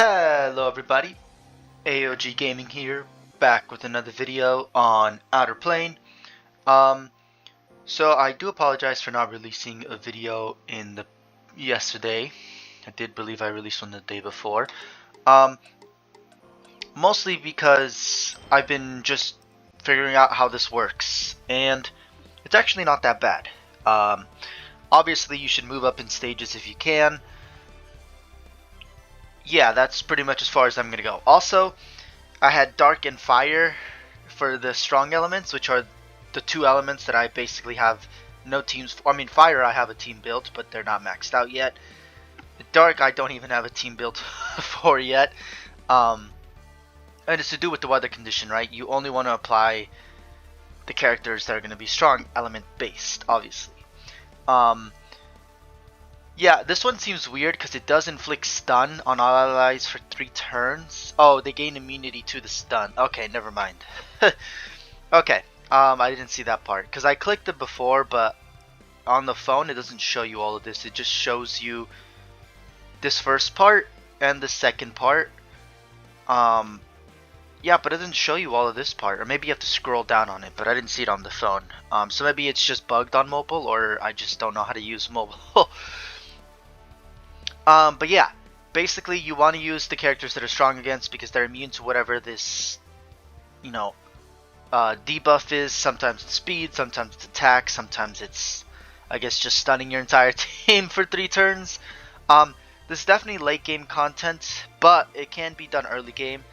Hello everybody, AOG Gaming here, back with another video on Outer Plane. So I do apologize for not releasing a video yesterday. I did believe I released one the day before. Mostly because I've been just figuring out how this works, and it's actually not that bad. Obviously you should move up in stages if you can. Yeah, that's pretty much as far as I'm gonna go. Also, I had Dark and Fire for the strong elements, which are the two elements that I basically have no teams for. I mean, Fire I have a team built, but they're not maxed out yet. Dark I don't even have a team built for yet. And it's to do with the weather condition, right? You only want to apply the characters that are going to be strong element based, obviously. Yeah, this one seems weird because it does inflict stun on all allies for 3 turns. Oh, they gain immunity to the stun. Okay, never mind. Okay, I didn't see that part because I clicked it before, but on the phone it doesn't show you all of this. It just shows you this first part and the second part. Yeah, but it doesn't show you all of this part, or maybe you have to scroll down on it, but I didn't see it on the phone. So maybe it's just bugged on mobile, or I just don't know how to use mobile. But yeah, basically you want to use the characters that are strong against because they're immune to whatever this, debuff is. Sometimes it's speed, sometimes it's attack, sometimes it's, I guess, just stunning your entire team for 3 turns. This is definitely late game content, but it can be done early game.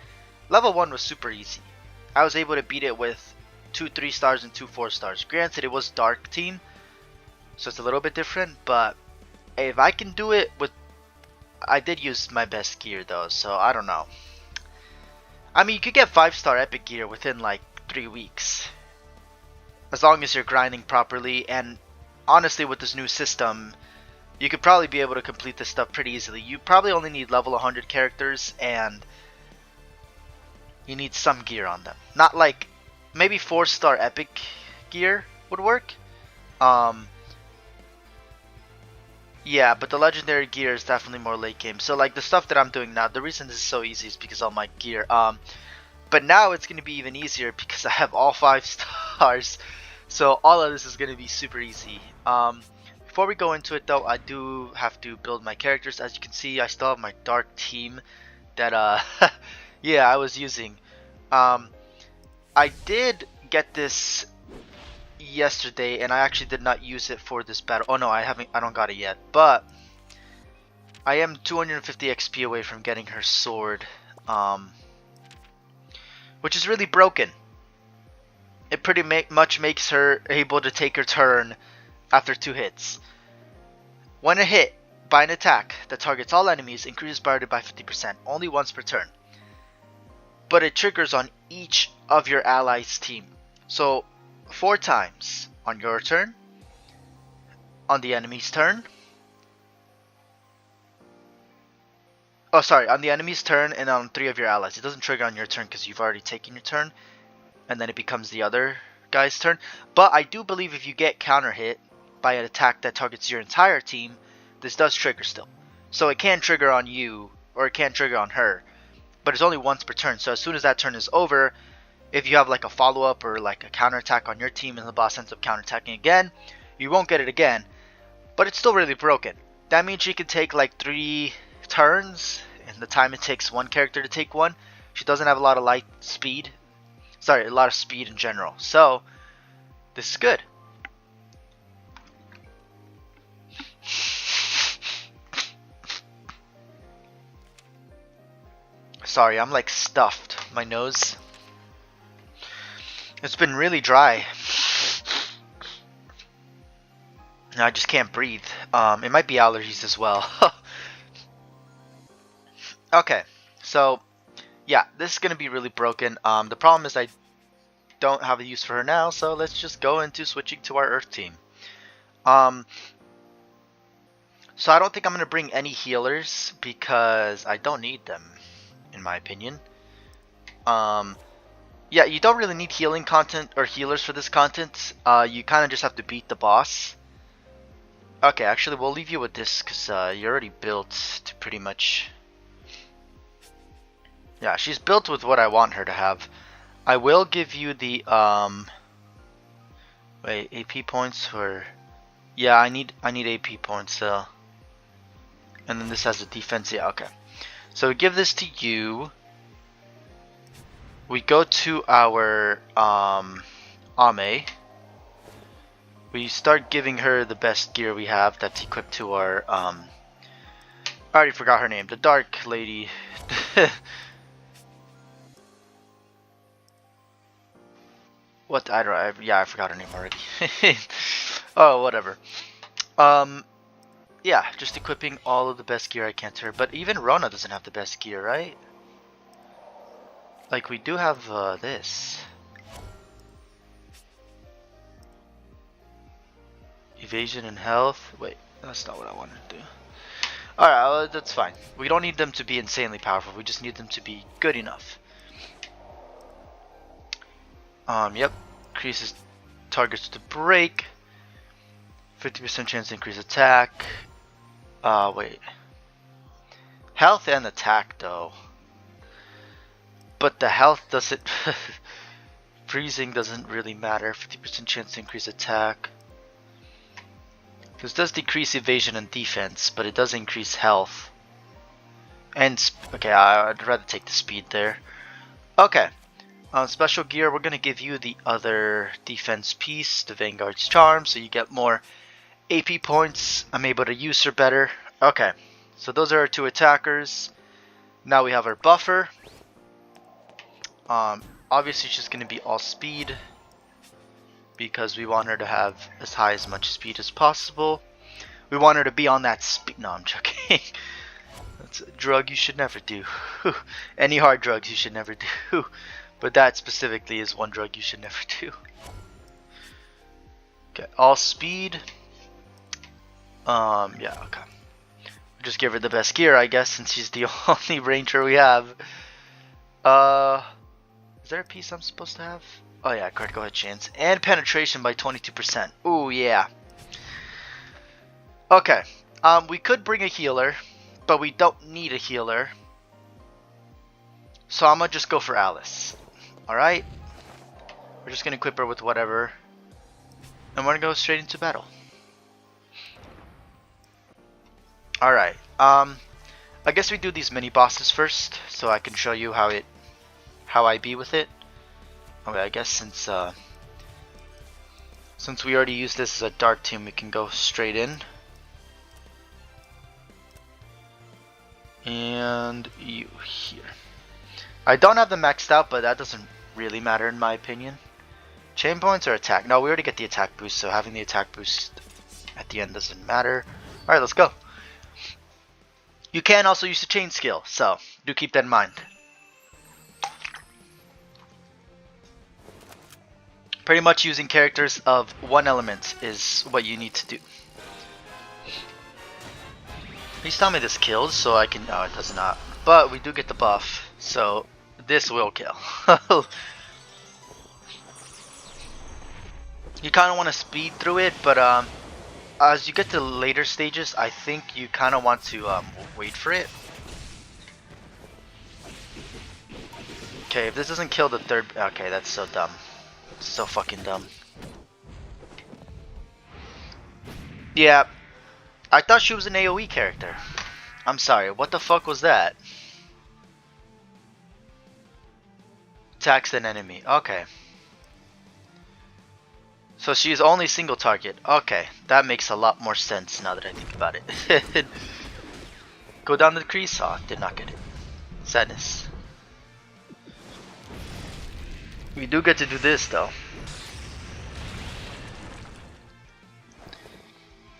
Level 1 was super easy. I was able to beat it with 2 3 stars and 2 4 stars. Granted, it was dark team, so it's a little bit different, but if I can do it with... I did use my best gear though, so I don't know. I mean, you could get 5-star epic gear within like 3 weeks. As long as you're grinding properly, and honestly with this new system, you could probably be able to complete this stuff pretty easily. You probably only need level 100 characters, and you need some gear on them. Not like, maybe 4-star epic gear would work. Yeah, but the legendary gear is definitely more late game. So like the stuff that I'm doing now, the reason this is so easy is because of my gear. But now it's going to be even easier because I have all 5 stars. So all of this is going to be super easy. Before we go into it though, I do have to build my characters. As you can see, I still have my dark team that yeah, I was using. I did get this yesterday, and I actually did not use it for this battle. Oh no, I don't got it yet, but I am 250 XP away from getting her sword, which is really broken. It pretty much makes her able to take her turn after 2 hits. When a hit by an attack that targets all enemies increases priority by 50%, only once per turn, but it triggers on each of your allies' team. So 4 times on your turn, on the enemy's turn. Oh, sorry, on the enemy's turn and on 3 of your allies. It doesn't trigger on your turn because you've already taken your turn, and then it becomes the other guy's turn. But I do believe if you get counter hit by an attack that targets your entire team, this does trigger still. So it can trigger on you, or it can trigger on her, but it's only once per turn. So as soon as that turn is over, if you have like a follow-up or like a counterattack on your team and the boss ends up counterattacking again, you won't get it again, but it's still really broken. That means she can take like 3 turns in the time it takes one character to take one. She doesn't have a lot of speed in general, so this is good. Sorry, I'm like stuffed. My nose, it's been really dry. I just can't breathe. It might be allergies as well. Okay, so yeah, this is gonna be really broken. The problem is I don't have a use for her now, so let's just go into switching to our Earth team. So I don't think I'm gonna bring any healers because I don't need them, in my opinion. Yeah, you don't really need healing content or healers for this content. You kind of just have to beat the boss. Okay, actually we'll leave you with this because you're already built to pretty much Yeah, she's built with what I want her to have. I will give you the wait, AP points for. Yeah, I need AP points still. And then this has a defense. Yeah, okay. So we give this to you. We go to our Ame. We start giving her the best gear we have that's equipped to our I already forgot her name. The Dark Lady. What? Yeah, I forgot her name already. Oh, whatever. Yeah, just equipping all of the best gear I can to her. But even Rona doesn't have the best gear, right? Like, we do have this. Evasion and health. Wait, that's not what I wanted to do. Alright, that's fine. We don't need them to be insanely powerful. We just need them to be good enough. Yep. Increases targets to break. 50% chance to increase attack. Wait. Health and attack, though. But the health doesn't... Freezing doesn't really matter. 50% chance to increase attack. This does decrease evasion and defense, but it does increase health. And... Okay, I'd rather take the speed there. Okay. Special gear, we're going to give you the other defense piece, the Vanguard's Charm, so you get more AP points. I'm able to use her better. Okay, so those are our two attackers. Now we have our buffer. Obviously she's going to be all speed, because we want her to have as much speed as possible. We want her to be on that speed. No, I'm joking. That's a drug you should never do. Any hard drugs you should never do. But that specifically is one drug you should never do. Okay, all speed. Yeah, okay. Just give her the best gear, I guess, since she's the only ranger we have. Is there a piece I'm supposed to have? Oh yeah, critical hit chance. And penetration by 22%. Ooh, yeah. Okay. We could bring a healer, but we don't need a healer. So I'm gonna just go for Alice. Alright? We're just gonna equip her with whatever. And we're gonna go straight into battle. Alright. I guess we do these mini bosses first, so I can show you how I be with it. Okay, I guess since we already used this as a dark team, we can go straight in. And you here. I don't have them maxed out, but that doesn't really matter in my opinion. Chain points or attack? No, we already get the attack boost, so having the attack boost at the end doesn't matter. Alright, let's go. You can also use the chain skill, so do keep that in mind. Pretty much using characters of one element is what you need to do. Please tell me this kills so I can... No, it does not. But we do get the buff, so this will kill. You kind of want to speed through it, but as you get to later stages, I think you kind of want to wait for it. Okay, if this doesn't kill the third... Okay, that's so dumb. So fucking dumb. Yeah, I thought she was an AoE character. I'm sorry, what the fuck was that? Attacks an enemy. Okay. So she's only single target. Okay, that makes a lot more sense now that I think about it. Go down the crease. Oh, did not get it. Sadness. We do get to do this though.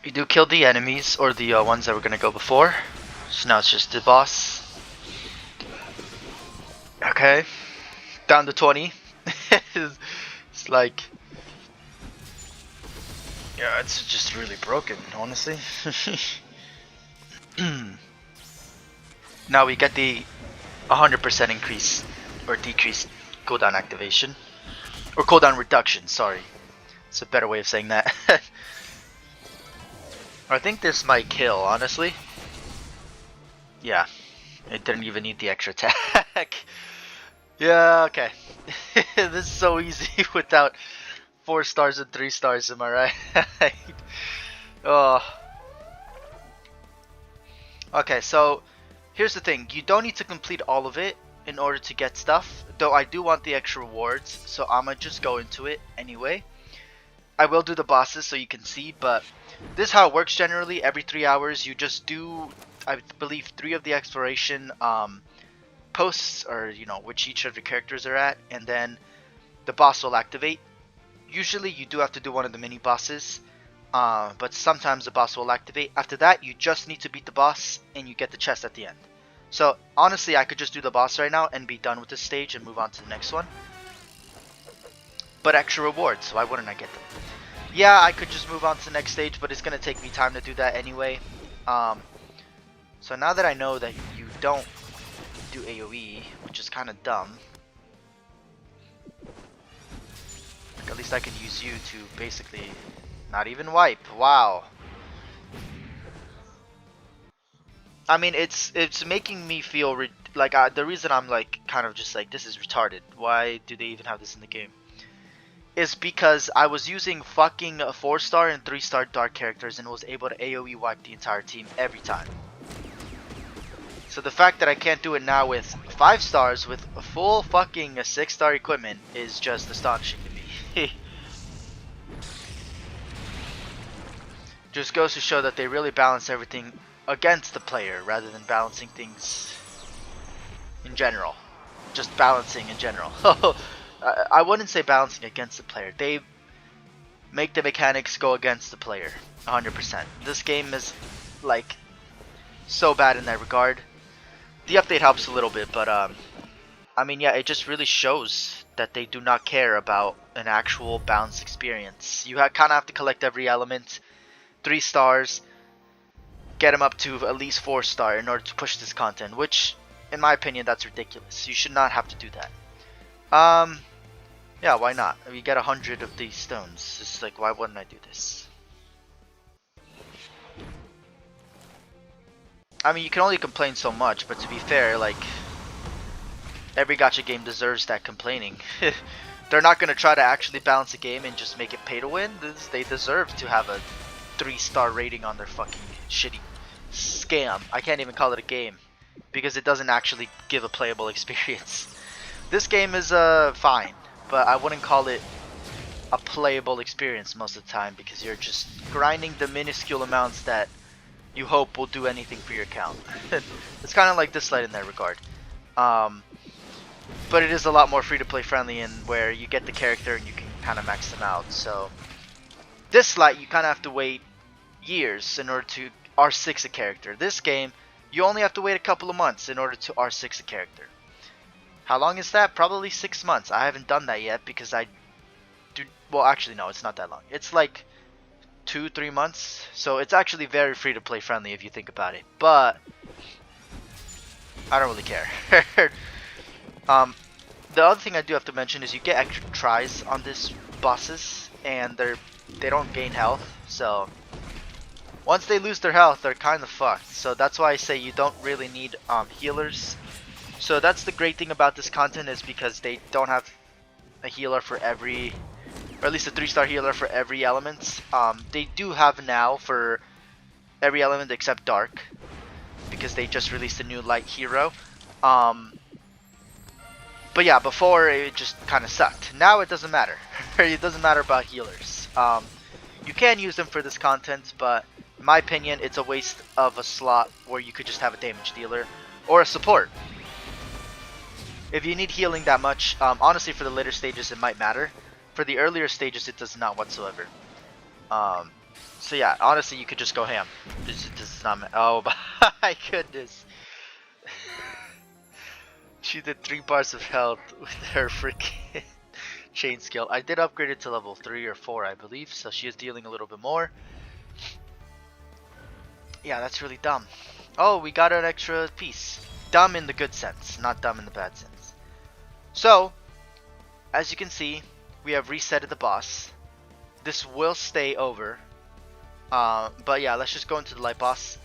We do kill the enemies, or the ones that were gonna go before. So now it's just the boss. Okay. Down to 20. It's like... Yeah, it's just really broken, honestly. Now we get the 100% increase, or decrease cooldown activation. Or cooldown reduction, sorry. It's a better way of saying that. I think this might kill, honestly. Yeah. It didn't even need the extra attack. Yeah, okay. This is so easy without 4 stars and 3 stars, am I right? Oh. Okay, so here's the thing. You don't need to complete all of it in order to get stuff, though I do want the extra rewards, so I'ma just go into it anyway. I will do the bosses so you can see, but this is how it works generally. Every 3 hours you just do, I believe, 3 of the exploration posts, or you know, which each of your characters are at, and then the boss will activate. Usually you do have to do one of the mini bosses, but sometimes the boss will activate. After that, you just need to beat the boss and you get the chest at the end. So honestly, I could just do the boss right now and be done with this stage and move on to the next one. But extra rewards, why wouldn't I get them? Yeah, I could just move on to the next stage, but it's going to take me time to do that anyway. So now that I know that you don't do AoE, which is kind of dumb, like at least I can use you to basically not even wipe. Wow. I mean, it's making me feel like the reason I'm like kind of just like, this is retarded. Why do they even have this in the game? Is because I was using fucking 4-star and 3-star dark characters and was able to AoE wipe the entire team every time. So the fact that I can't do it now with 5 stars with a full fucking 6-star equipment is just astonishing to me. Just goes to show that they really balance everything against the player rather than balancing things in general. Just balancing in general. I wouldn't say balancing against the player. They make the mechanics go against the player 100%. This game is like so bad in that regard. The update helps a little bit, but I mean, yeah, it just really shows that they do not care about an actual balanced experience. You kind of have to collect every element, 3 stars, get them up to at least 4-star in order to push this content, which, in my opinion, that's ridiculous. You should not have to do that. Yeah, why not? We get 100 of these stones. It's like, why wouldn't I do this? I mean, you can only complain so much, but to be fair, like, every gacha game deserves that complaining. They're not going to try to actually balance a game and just make it pay to win. They deserve to have a 3-star rating on their fucking shitty scam. I can't even call it a game because it doesn't actually give a playable experience. This game is fine, but I wouldn't call it a playable experience most of the time because you're just grinding the minuscule amounts that you hope will do anything for your account. It's kind of like this light in that regard. But it is a lot more free-to-play friendly in where you get the character and you can kind of max them out. So this light, you kind of have to wait years in order to R6 a character. This game, you only have to wait a couple of months in order to R6 a character. How long is that? Probably 6 months. I haven't done that yet because I do. Well, actually, no, it's not that long. It's like 2-3 months. So it's actually very free-to-play friendly if you think about it. But I don't really care. The other thing I do have to mention is you get extra tries on this bosses, and they don't gain health. So once they lose their health, they're kind of fucked. So that's why I say you don't really need healers. So that's the great thing about this content, is because they don't have a healer for every, or at least a 3-star healer for every element. They do have now for every element except dark, because they just released a new light hero. But yeah, before it just kind of sucked. Now it doesn't matter. It doesn't matter about healers. You can use them for this content, but in my opinion, it's a waste of a slot where you could just have a damage dealer or a support. If you need healing that much, honestly, for the later stages it might matter. For the earlier stages, it does not whatsoever. So yeah, honestly, you could just go ham. This is not. Oh my goodness. She did 3 bars of health with her freaking chain skill. I did upgrade it to level 3 or 4, I believe, so she is dealing a little bit more. Yeah, that's really dumb. Oh, we got an extra piece. Dumb in the good sense, not dumb in the bad sense. So, as you can see, we have resetted the boss. This will stay over. But yeah, let's just go into the light boss.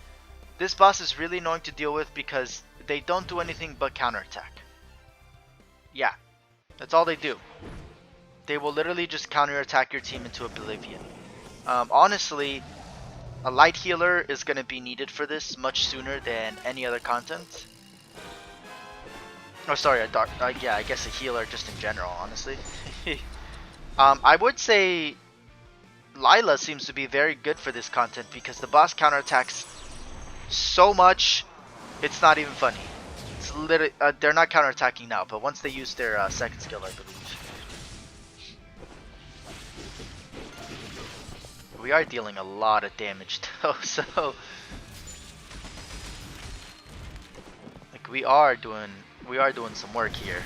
This boss is really annoying to deal with because they don't do anything but counterattack. Yeah, that's all they do. They will literally just counterattack your team into oblivion. Honestly, a light healer is going to be needed for this much sooner than any other content. Oh, sorry, a dark. Yeah, I guess a healer just in general, honestly. I would say Lila seems to be very good for this content because the boss counterattacks so much, it's not even funny. It's literally they're not counterattacking now, but once they use their second skill, I believe. We are dealing a lot of damage though, so like we are doing some work here.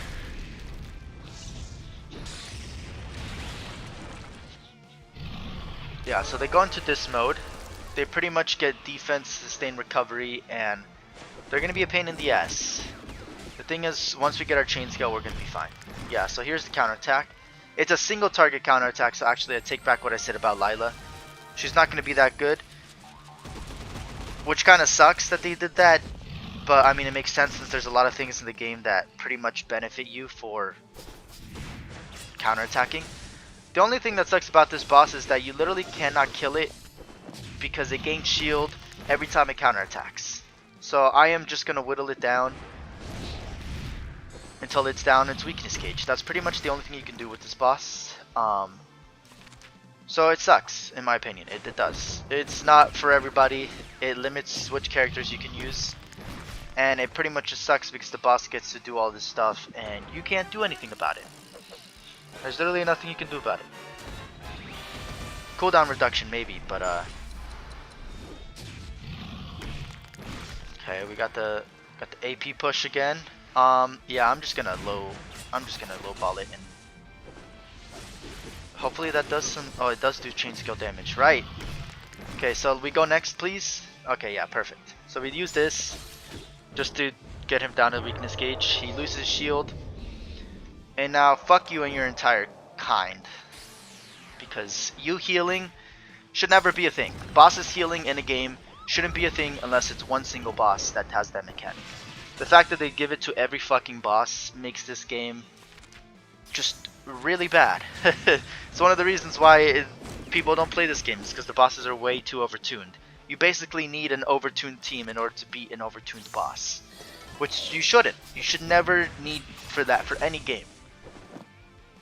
Yeah, so they go into this mode. They pretty much get defense, sustain, recovery, and they're gonna be a pain in the ass. The thing is, once we get our chain skill, we're gonna be fine. Yeah, so here's the counterattack. It's a single target counterattack, so actually I take back what I said about Lila. She's not gonna be that good, which kind of sucks that they did that. But I mean, it makes sense since there's a lot of things in the game that pretty much benefit you for counterattacking. The only thing that sucks about this boss is that you literally cannot kill it because it gains shield every time it counterattacks. So I am just going to whittle it down until it's down its weakness gauge. That's pretty much the only thing you can do with this boss. So it sucks, in my opinion. It does. It's not for everybody. It limits which characters you can use. And it pretty much just sucks because the boss gets to do all this stuff and you can't do anything about it. There's literally nothing you can do about it. Cooldown reduction maybe, but okay, we got the AP push again. Yeah, I'm just gonna lowball it and hopefully that does some. Oh, it does do chain skill damage, right? Okay, so we go next, please. Okay, yeah, perfect. So we use this just to get him down to weakness gauge. He loses shield. And now, fuck you and your entire kind. Because you healing should never be a thing. Bosses healing in a game shouldn't be a thing unless it's one single boss that has that mechanic. The fact that they give it to every fucking boss makes this game just really bad. It's one of the reasons why people don't play this game, is because the bosses are way too overtuned. You basically need an overtuned team in order to beat an overtuned boss. Which you shouldn't. You should never need for that for any game.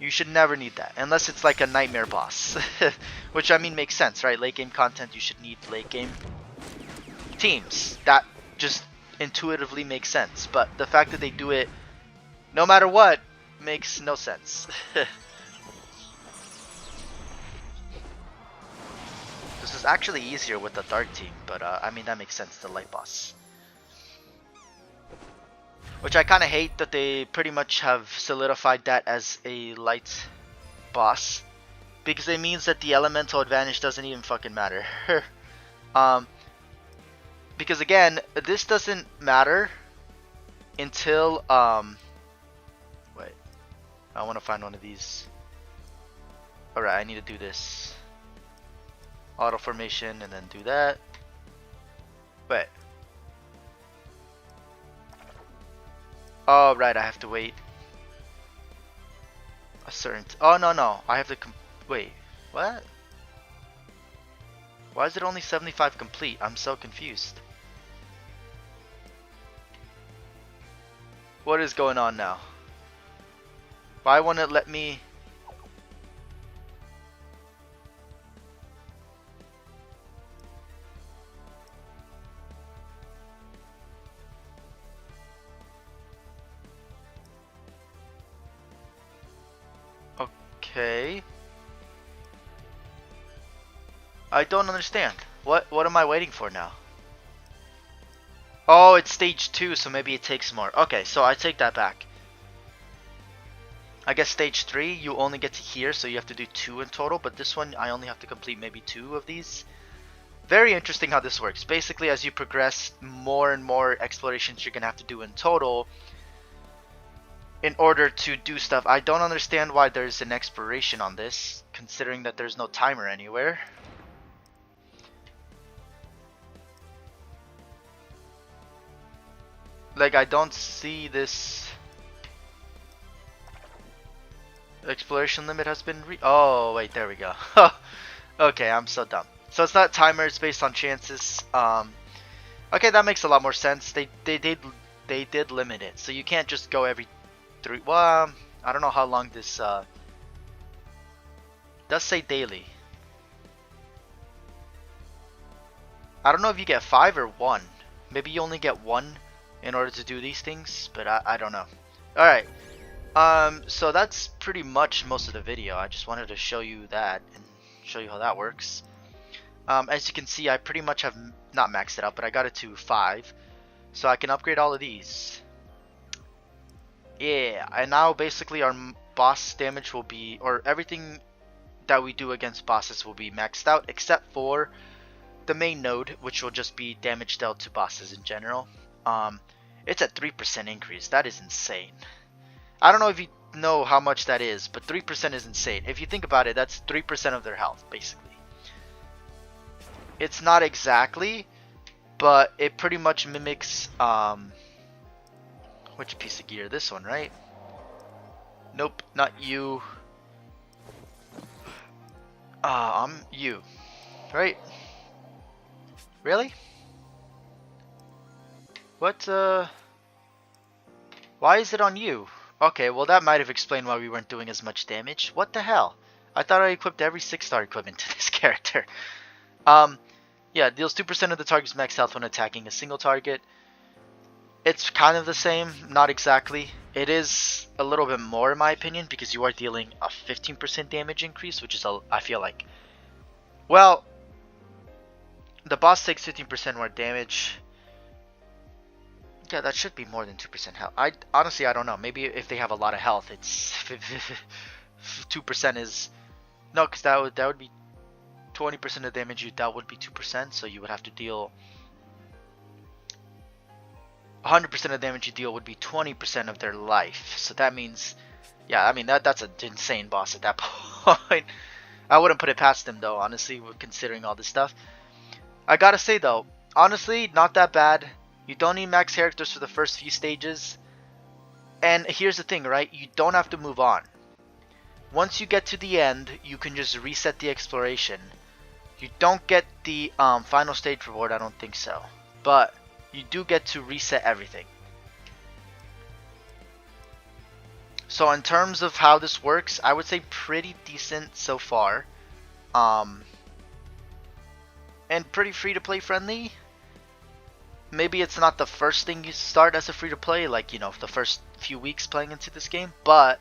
You should never need that, unless it's like a nightmare boss. Which I mean makes sense, right? Late game content, you should need late game teams. That just intuitively makes sense. But the fact that they do it no matter what makes no sense. This is actually easier with the dark team, but I mean that makes sense, the light boss. Which I kind of hate that they pretty much have solidified that as a light boss. Because it means that the elemental advantage doesn't even fucking matter. Because again, this doesn't matter until, wait. I want to find one of these. Alright, I need to do this. Auto formation and then do that. Wait. Oh, right, I have to wait a certain oh, no, I have to wait, what? Why is it only 75 complete? I'm so confused. What is going on now? Why won't it let me? Okay. I don't understand. What am I waiting for now? Oh, it's stage 2, so maybe it takes more. Okay, so I take that back. I guess stage 3 you only get to hear, so you have to do 2 in total, but this one I only have to complete maybe 2 of these. Very interesting how this works. Basically, as you progress, more and more explorations you're gonna have to do in total in order to do stuff. I don't understand why there's an expiration on this, considering that there's no timer anywhere. Like, I don't see this exploration limit has been oh, wait, there we go. Okay, I'm so dumb. So it's not timer, it's based on chances. Okay, that makes a lot more sense. They did limit it. So you can't just go every 3. Well, I don't know how long this does say daily. I don't know if you get 5 or 1. Maybe you only get 1 in order to do these things, but I don't know. Alright. So that's pretty much most of the video. I just wanted to show you that and show you how that works. As you can see, I pretty much have not maxed it out, but I got it to 5. So I can upgrade all of these. Yeah, and now basically our boss damage will be, or everything that we do against bosses will be maxed out, except for the main node, which will just be damage dealt to bosses in general. It's a 3% increase. That is insane. I don't know if you know how much that is, but 3% is insane. If you think about it, that's 3% of their health, basically. It's not exactly, but it pretty much mimics, which piece of gear? This one, right? Nope, not you. I'm you. Right? Really? What, why is it on you? Okay, well that might have explained why we weren't doing as much damage. What the hell? I thought I equipped every 6-star equipment to this character. Yeah, deals 2% of the target's max health when attacking a single target. It's kind of the same, not exactly. It is a little bit more in my opinion because you are dealing a 15% damage increase, which is, I feel like, well, the boss takes 15% more damage. Yeah, that should be more than 2% health. Honestly, I don't know. Maybe if they have a lot of health, it's 2% is, no, because that would be 20% of damage you dealt would be 2%, so you would have to deal 100% of damage you deal would be 20% of their life. So that means, yeah, I mean that's an insane boss at that point. I wouldn't put it past him though, honestly, considering all this stuff. I gotta say though, honestly, not that bad. You don't need max characters for the first few stages. And here's the thing, right? You don't have to move on. Once you get to the end, you can just reset the exploration. You don't get the final stage reward, I don't think so. But you do get to reset everything. So in terms of how this works, I would say pretty decent so far. And pretty free to play friendly. Maybe it's not the first thing you start as a free to play, like, you know, the first few weeks playing into this game, but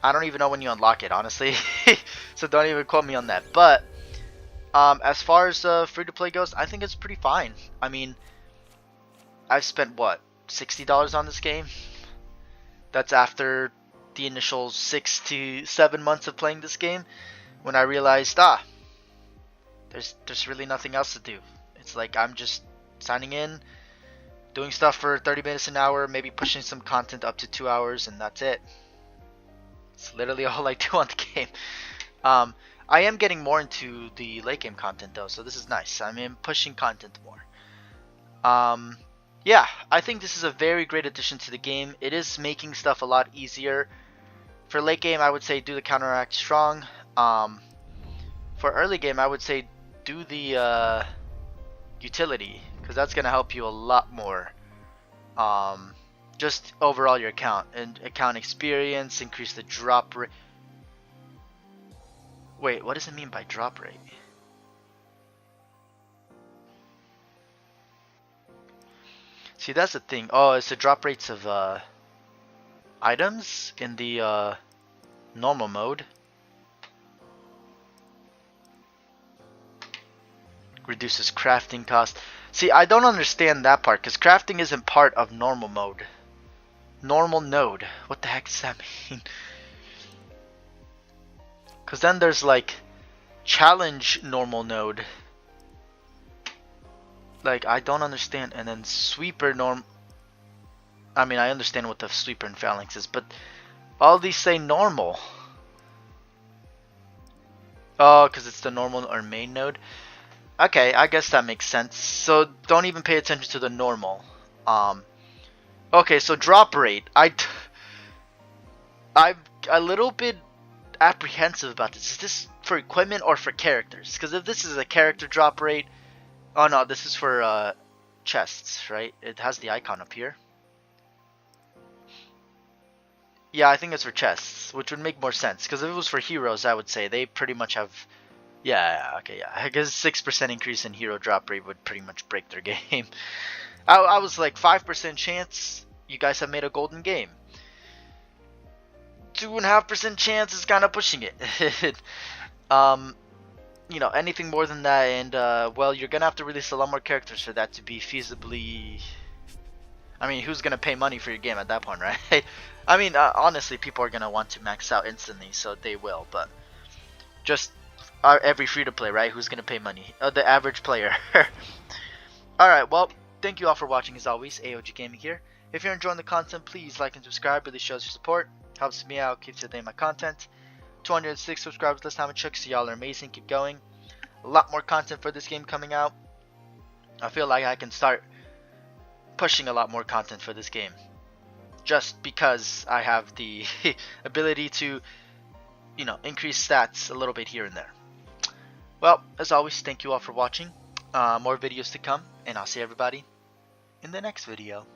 I don't even know when you unlock it, honestly. So don't even quote me on that. But as far as free to play goes, I think it's pretty fine. I mean, I've spent what, $60 on this game? That's after the initial 6 to 7 months of playing this game, when I realized, there's really nothing else to do. It's like I'm just signing in, doing stuff for 30 minutes an hour, maybe pushing some content up to 2 hours, and that's it. It's literally all I do on the game. I am getting more into the late game content though, so this is nice. I mean, pushing content more. Yeah, I think this is a very great addition to the game. It is making stuff a lot easier. For late game, I would say do the counteract strong. For early game, I would say do the utility, because that's going to help you a lot more. Just overall your account and account experience, increase the drop rate. Wait, what does it mean by drop rate? See, that's the thing. Oh, it's the drop rates of items in the normal mode. Reduces crafting cost. See, I don't understand that part, because crafting isn't part of normal mode. Normal node. What the heck does that mean? Because then there's like challenge normal node. Like, I don't understand. And then sweeper norm. I mean, I understand what the sweeper and phalanx is, but all these say normal. Oh, because it's the normal or main node. Okay, I guess that makes sense. So don't even pay attention to the normal. Okay, so drop rate. I'm a little bit apprehensive about this. Is this for equipment or for characters? Because if this is a character drop rate, oh no, this is for chests, right? It has the icon up here. Yeah, I think it's for chests, which would make more sense. Because if it was for heroes, I would say they pretty much have. Yeah, okay, yeah. I guess 6% increase in hero drop rate would pretty much break their game. I was like 5% chance. You guys have made a golden game. 2.5% chance is kind of pushing it. You know, anything more than that, and well, you're gonna have to release a lot more characters for that to be feasibly. I mean, who's gonna pay money for your game at that point, right? I mean, honestly, people are gonna want to max out instantly, so they will. But just every free to play, right? Who's gonna pay money? The average player. All right, well, thank you all for watching as always. AOG Gaming here. If you're enjoying the content, please like and subscribe. Really shows your support. Helps me out, keeps up to date my content. 206 subscribers last time I checked, so y'all are amazing. Keep going. A lot more content for this game coming out. I feel like I can start pushing a lot more content for this game. Just because I have the ability to, you know, increase stats a little bit here and there. Well, as always, thank you all for watching. More videos to come, and I'll see everybody in the next video.